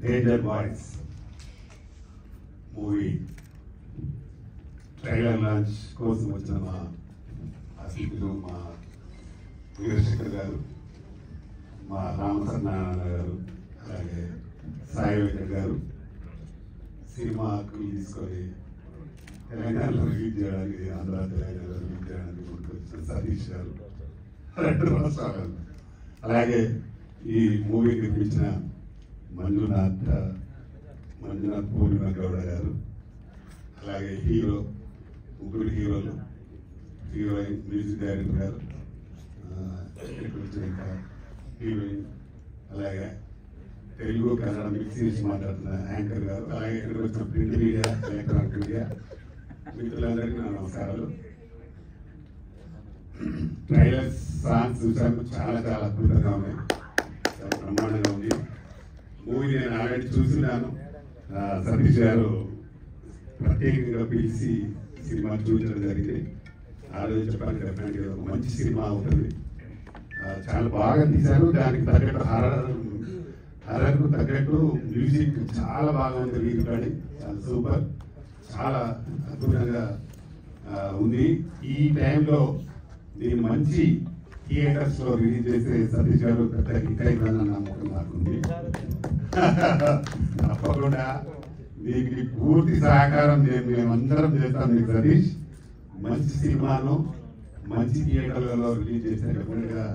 Danger boys movie trailer launch కోసం వచ్చిన మా అతిథులు మా వీరశేఖర్ గారు, మా రామసత్యనారాయణ గారు, అలాగే సాయి వెంకట్ గారు, సినిమాకు తీసుకొని తెలంగాణలో రిలీజ్ చేయడానికి, ఆంధ్ర తెలంగాణలో రిలీజ్ చేయడానికి ముందుకొచ్చిన సతీష్ గారు, 2 రాష్ట్రాలు, అలాగే ఈ మూవీ నిర్మించిన మంజునాథ్ పూర్ణిమ గౌడ గారు, అలాగే ముగ్గురు హీరోలు, హీరోయిన్, మ్యూజిక్ డైరెక్టర్ గారు, హీరోయిన్, అలాగే తెలుగు కన్నడ మిక్స్ చేసి మాట్లాడుతున్న యాంకర్ గారు, అలాగే ఇక్కడికి వచ్చిన ప్రింట్ మీడియా, ఎలక్ట్రానిక్ మీడియా మిత్రులందరికీ నా నమస్కారాలు. ట్రైలర్స్, సాంగ్స్ చూసాను, చాలా చాలా అద్భుతంగా ఉన్నాయి, చాలా బ్రహ్మాండంగా ఉంది. మూవీ నేను ఆల్రెడీ చూస్తున్నాను. సతీష్ గారు ప్రత్యేకంగా పిలిచి సినిమా చూపించడం జరిగింది. ఆ రోజు చెప్పాను, డెఫినెట్గా ఒక మంచి సినిమా అవుతుంది. చాలా బాగా తీశారు. దానికి తగ్గట్టు హర్రర్కు తగ్గట్టు మ్యూజిక్ చాలా బాగా ఉంది. వీరికాడి చాలా సూపర్, చాలా అద్భుతంగా ఉంది. ఈ టైంలో దీన్ని మంచి థియేటర్స్ లో రిలీజ్ చేసే సతీష్ గారు పెద్ద హిట్ అయిపోయిందని నమ్మకం నాకుంది. తప్పకుండా దీనికి పూర్తి సహకారం మేమందరం చేస్తాం. మీకు సతీష్ మంచి సినిమాను మంచి థియేటర్లలో రిలీజ్ చేస్తే డెఫినెట్గా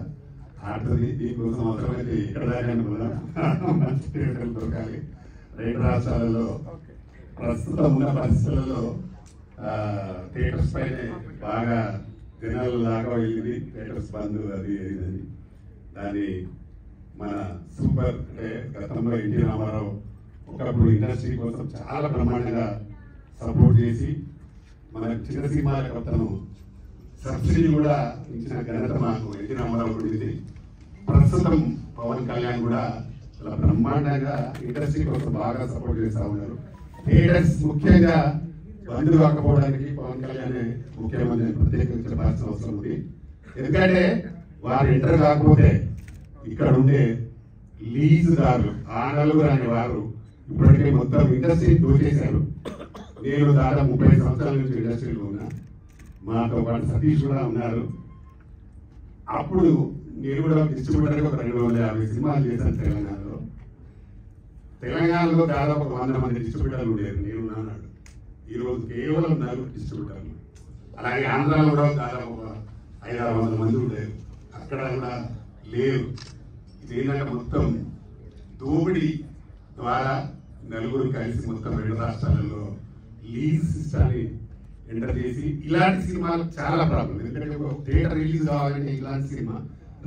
ఆడుతుంది. దీనికోసం అవసరమైతే ఎక్కడైనా కూడా మంచి థియేటర్లు దొరకాలి. 2 రాష్ట్రాలలో ప్రస్తుతం ఉన్న పరిస్థితులలో థియేటర్స్ పైనే బాగా జనాలు లాగా వెళ్ళింది. థియేటర్స్ బంద్ అది అయిందని దాన్ని మన సూపర్ అంటే గతంలో ఎన్టీ రామారావు ఒకప్పుడు ఇండస్ట్రీ కోసం చాలా బ్రహ్మాండంగా సపోర్ట్ చేసి మన చిన్న సినిమాలకు అతను సబ్సిడీ కూడా ఇచ్చిన ఘనత మాకు ఎన్టీ రామారావు ఉండింది. ప్రస్తుతం పవన్ కళ్యాణ్ కూడా చాలా బ్రహ్మాండంగా ఇండస్ట్రీ కోసం బాగా సపోర్ట్ చేస్తూ ఉన్నారు. థియేటర్స్ ముఖ్యంగా బంద్ కాకపోవడానికి పవన్ కళ్యాణ్ ముఖ్యమంత్రి ప్రత్యేకంగా చెప్పాల్సిన అవసరం ఉంది. ఎందుకంటే వారు ఎంటర్ కాకపోతే ఇక్కడ ఉండే లీజుదారులు, ఆ నలుగురు అనే వారు ఇప్పటికే మొత్తం ఇండస్ట్రీ దోచేశారు. నేను దాదాపు 30 సంవత్సరాల నుంచి ఇండస్ట్రీలో ఉన్నా, మాతో పాటు సతీష్ కూడా ఉన్నారు. అప్పుడు నేను కూడా డిస్ట్రిబ్యూటర్గా ఒక 250 సినిమాలు చేశాను తెలంగాణలో. తెలంగాణలో దాదాపు 100 మంది డిస్ట్రిబ్యూటర్లు ఉండేది, నేను ఉన్నాడు. ఈరోజు కేవలం 4 డిస్ట్రిబ్యూటర్లు. అలాగే ఆంధ్రాలో కూడా దాదాపు 500-600 మంది ఉండేది, అక్కడ కూడా లేరు. ఇదేంటంటే మొత్తం దోపిడీ ద్వారా నలుగురు కలిసి మొత్తం 2 రాష్ట్రాలలో లీజ్ సిస్టాన్ని ఎంటర్ చేసి ఇలాంటి సినిమాలు చాలా ప్రాబ్లం. ఎందుకంటే ఒక థియేటర్ రిలీజ్ కావాలంటే ఇలాంటి సినిమా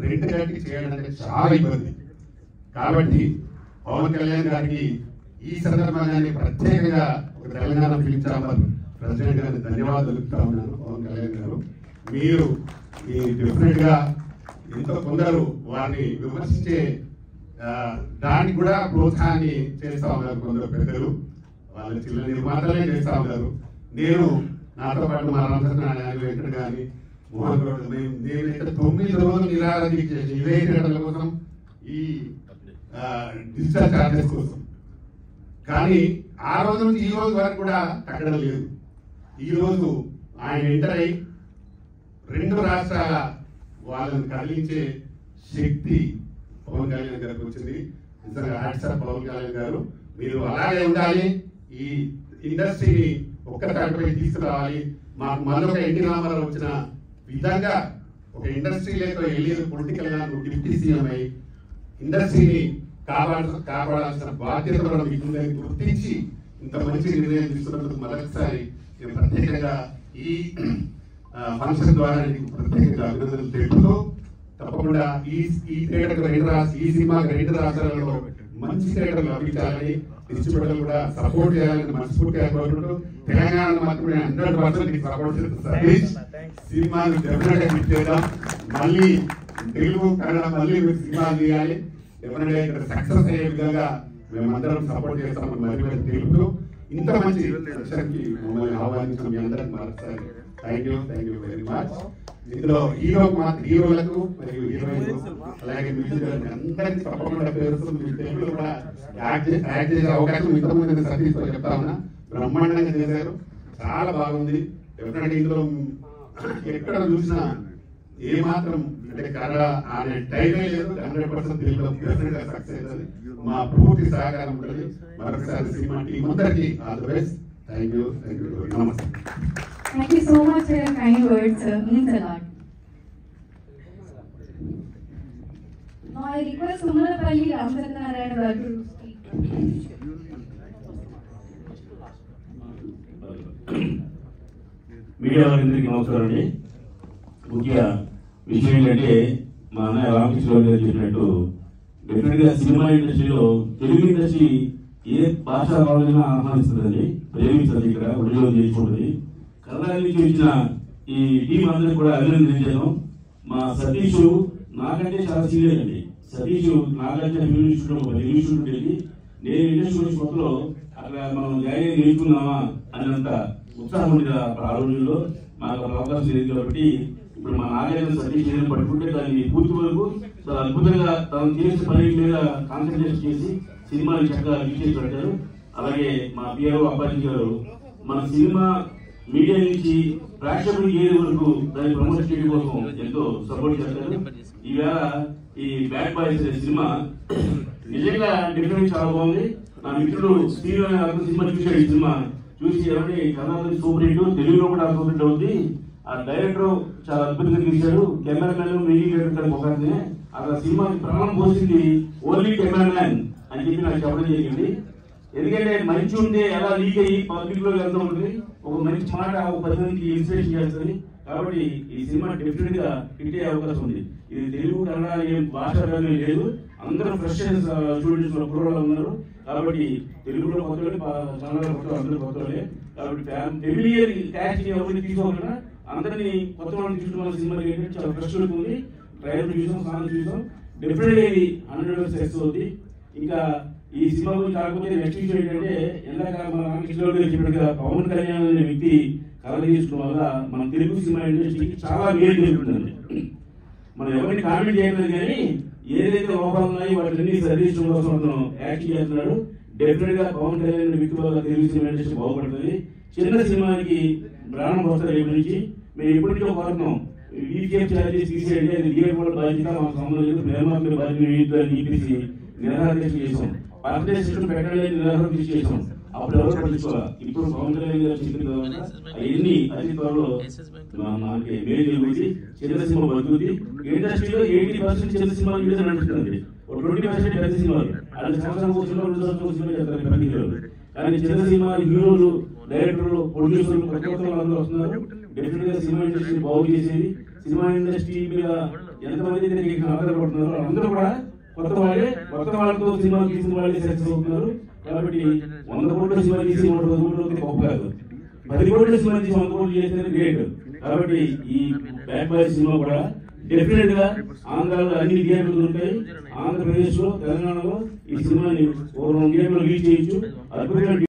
రెంట్ కట్టి చేయడం అంటే చాలా ఇబ్బంది. కాబట్టి పవన్ కళ్యాణ్ గారికి ఈ సందర్భంగానే ప్రత్యేకంగా ఒక తెలంగాణ ఫిల్మ్ ఛాంబర్ ప్రెసిడెంట్ గారిని ధన్యవాదాలు తెలుపుతా ఉన్నాను. పవన్ కళ్యాణ్ గారు, మీరు డెఫినెట్ గా ఎంతో కొందరు వారిని విమర్శించే దానికి కూడా ప్రోత్సాహాన్ని చేస్తా ఉన్నారు. కొందరు పెద్దలు వాళ్ళ చిన్న నిర్మాతలే చేస్తా ఉన్నారు. నేను నాతో పాటు మా రామచంద్ర వెంకట గాని, మోహన్ గౌడ్, నేనైతే 9 రోజులు నిరాహార దీక్ష చేసి ఇదే థియేటర్ల కోసం, ఈ డిజిటల్ ఛార్జెస్ కోసం. కానీ ఆ రోజు నుంచి ఈ రోజు వరకు కూడా తగ్గడం లేదు. ఈ రోజు ఆయన ఎంటర్ అయి 2 రాష్ట్రాల వాళ్ళని కదిలించే శక్తి పవన్ కళ్యాణ్ గారికి వచ్చింది. నిజంగా హ్యాట్సాప్ పవన్ కళ్యాణ్ గారు, మీరు అలాగే ఉండాలి. ఈ ఇండస్ట్రీని ఒక్క తాటిపై తీసుకురావాలి. మాకు మరొక ఎన్టీ రామారావు వచ్చిన విధంగా ఒక ఇండస్ట్రీలో వెళ్ళి పొలిటికల్ గా డిప్యూటీ సీఎం అయి ఇండస్ట్రీని కాపాడాల్సిన బాధ్యత కూడా మీకుందని గుర్తించి ఇంత మంచి నిర్ణయం తీసుకున్నందుకు మరొకసారి నేను ప్రత్యేకంగా ఈ ఫంక్షన్ ద్వారా ప్రత్యేకంగా అభినందనలు తెలుపుతూ, తప్పకుండా ఈ థియేటర్ ఈ సినిమాకి 2 రాష్ట్రాలలో మంచి థియేటర్లు లభించాలని, డిస్ట్రిబ్యూటర్లు కూడా సపోర్ట్ చేయాలని మనస్ఫూర్తిగా కోరుకుంటూ, తెలంగాణలో మాత్రమే 100% సపోర్ట్ చేస్తారు. సినిమాని డెఫినెట్ గా హిట్ చేద్దాం. మళ్ళీ తెలుగు కన్నడ మళ్ళీ సినిమాలు తీయాలి. డెఫినెట్ గా ఇక్కడ సక్సెస్ అయ్యే విధంగా మేమందరం సపోర్ట్ చేస్తామని మరి తెలుపుతూ, ఇంత మంచి సెక్షన్కి మమ్మల్ని ఆహ్వానించిన మీ అందరికి మరొకసారి థ్యాంక్ యూ వెరీ మచ్. ఇందులో హీరోలకు మరియు హీరోయిన్లు అలాగే మ్యూజిక్ అందరికీ తప్పకుండా పేరు మీ తెలుగులో కూడా యాక్ట్ చేసే అవకాశం ఇంతకుముందు నేను సతీష్తో చెప్తా ఉన్నా. బ్రహ్మాండంగా చేశారు, చాలా బాగుంది. డెఫినెట్ ఇందులో ఎక్కడ చూసినా ఏమాత్రం అంటే కన్నడ అనే టైమే లేదు. 100% తెలుగులో డెఫినెట్ గా సక్సెస్ అవుతుంది. మా పూర్తి సహకారం ఉంటుంది. మరొకసారి సినిమా టీం అందరికీ all the best. Thank you, నమస్తే. Thank you so much for your kind words, means a lot. Now I request Sumanapalli Ramasatyanarayana garu to speak. Media వారందరికీ నమస్కారం అండి. ముఖ్య విషయం ఏంటంటే మా అన్నయ్య రామకృష్ణ గారు చెప్పినట్టు డెఫినెట్ గా సినిమా ఇండస్ట్రీలో తెలుగు ఇండస్ట్రీ ఏ భాష వాళ్ళైనా ఆహ్వానిస్తుందండి, ప్రేమిస్తుంది. ఇక్కడ ఒడిలో చేయించుకుంటుంది. కన్నడ నుంచి వచ్చిన ఈ టీం అందరికీ కూడా అభినందించాను. మా సతీష్ నాకంటే చాలా సీనియర్ అండి. సతీష్ నాకంటే ఇన్స్టిట్యూట్ వెళ్ళి నేను ఇండస్ట్రీ కొత్తలో అక్కడ మనం జాయిన్ నేర్చుకున్నామా అన్నంత ఉత్సాహం ఉంది ఆ రోజుల్లో. మాకు అవకాశం లేదు కాబట్టి ఇప్పుడు మా నాగేంద్ర సతీష్ పట్టుకుంటే దాన్ని పూర్తి వరకు చాలా అద్భుతంగా తను చేసే పని మీద కాన్సన్ట్రేట్ చేసి సినిమాని చక్కగా రిలీజ్ పెట్టారు. అలాగే మా పిఆర్ఓ అప్పాజీ గారు మన సినిమా మీడియా నుంచి ప్రేక్షకులు ఏది వరకు దాన్ని ప్రమోట్ చేయడం కోసం ఎంతో సపోర్ట్ చేస్తారు. ఈవేళ ఈ బ్యాడ్ బాయ్స్ అనే సినిమా నిజంగా డిఫరెంట్ చాలా బాగుంది. నా మిత్రుడు స్టీవ్ అనే సినిమా చూశాడు. ఈ సినిమా చూసి ఏమంటే కన్నడ సూపర్ హిట్, తెలుగులో కూడా సూపర్ హిట్ అవుతుంది. ఆ డైరెక్టర్ చాలా అద్భుతంగా తీశాడు. కెమెరామెన్ మ్యూజిక్ డైరెక్టర్ ఒకరినే అక్కడ సినిమాకి ప్రాణం పోసింది ఓన్లీ కెమెరామ్యాన్ అని చెప్పి నాకు చెప్పడం జరిగింది. ఎందుకంటే మంచి ఉంటే ఎలా లీక్ అయ్యి పబ్లిక్ లో వెళ్తూ ఉంటుంది, ఒక మంచి మాట ఒక 10 మందికి ఇన్స్పిరేషన్ చేస్తుంది. కాబట్టి ఈ సినిమా డెఫినెట్ గా హిట్ అయ్యే అవకాశం ఉంది. ఇది తెలుగు కన్నడ ఏం భాష లేదు, అందరూ ఫ్రెష్ స్టూడెంట్స్ కుర్రోళ్ళు ఉన్నారు. కాబట్టి తెలుగులో కొత్తలే, కన్నడ కొత్త అందరూ కొత్తలే. కాబట్టి ఫెమిలియర్ క్యాచ్ ఎవరిని తీసుకోకుండా అందరినీ కొత్త వాళ్ళని తీసుకోవాల్సిన సినిమా ఏంటంటే చాలా ఫ్రెష్ ఉంది. ట్రైలర్ చూసాం, సాంగ్ చూసాం. డెఫినెట్ గా ఇది 100% సక్సెస్ అవుతుంది. ఇంకా ఈ సినిమా గురించి కాకపోతే నెక్స్ట్ విషయం ఏంటంటే ఎందాక మన రామకృష్ణ గారు చెప్పినట్టుగా పవన్ కళ్యాణ్ అనే వ్యక్తి కథ తీసుకోవడం వల్ల మన తెలుగు సినిమా ఇండస్ట్రీకి చాలా మేలు జరుగుతుందండి. మనం ఎవరిని కామెంట్ చేయలేదు కానీ ఏదైతే లోపాలు ఉన్నాయో వాటిని సరిదిద్దడం కోసం అతను యాక్ట్ చేస్తున్నాడు. డెఫినెట్ గా పవన్ కళ్యాణ్ వ్యక్తి వల్ల తెలుగు సినిమా ఇండస్ట్రీ బాగుపడుతుంది. చిన్న సినిమాకి ప్రాణం వస్తారు. రేపు నుంచి మేము ఎప్పటి నుంచో కోరుతున్నాం వీకేఎఫ్ ఛార్జెస్ తీసేయండి, అది వీఏ కూడా బాధ్యత, మాకు సంబంధం లేదు, ప్రేమాత్మ బాధ్యత అని చెప్పేసి నిరాకరణ చేసాం. పర్మనెంట్ సిస్టమ్ పెట్టాలని నిరాకరణ చేసాం. అప్పుడు ఎవరు పట్టించుకోవాలి. ఇప్పుడు పవన్ కళ్యాణ్ గారు చెప్పిన తర్వాత అవన్నీ అతి త్వరలో మనకి మేలు జరుగుతుంది. చిన్న సినిమా బతుకుతుంది. ఇండస్ట్రీలో 80% చిన్న సినిమా నడుస్తుంది, 20% పెద్ద సినిమాలు. అది సంవత్సరం సినిమా 2 సంవత్సరాల సినిమా చేస్తారు పెద్ద హీరోలు. కానీ చిన్న సినిమా హీరోలు, డైరెక్టర్లు, ప్రొడ్యూసర్లు కొత్త అందరూ వస్తున్నారు. డెఫినెట్ గా సినిమా ఇండస్ట్రీ బాగు చేసేది. సినిమా ఇండస్ట్రీ మీద ఎంతమంది ఆధారపడుతున్నారో అందరూ కూడా కొత్త వాళ్ళతో సినిమా తీసిన వాళ్ళే సక్సెస్ అవుతున్నారు. కాబట్టి 100 కోట్ల సినిమా తీసి 100 కోట్లు గొప్ప కాదు, 10 కోట్ల సినిమా తీసి 100 కోట్లు చేసేది గ్రేట్. కాబట్టి ఈ బ్యాడ్ బాయ్ సినిమా కూడా డెఫినెట్ గా ఆంధ్రాలో అన్ని థియేటర్లు దొరుకుతాయి. ఆంధ్రప్రదేశ్ లో, తెలంగాణలో ఈ సినిమాని 2 థియేటర్లు రిలీజ్ చేయొచ్చు. అద్భుతమైన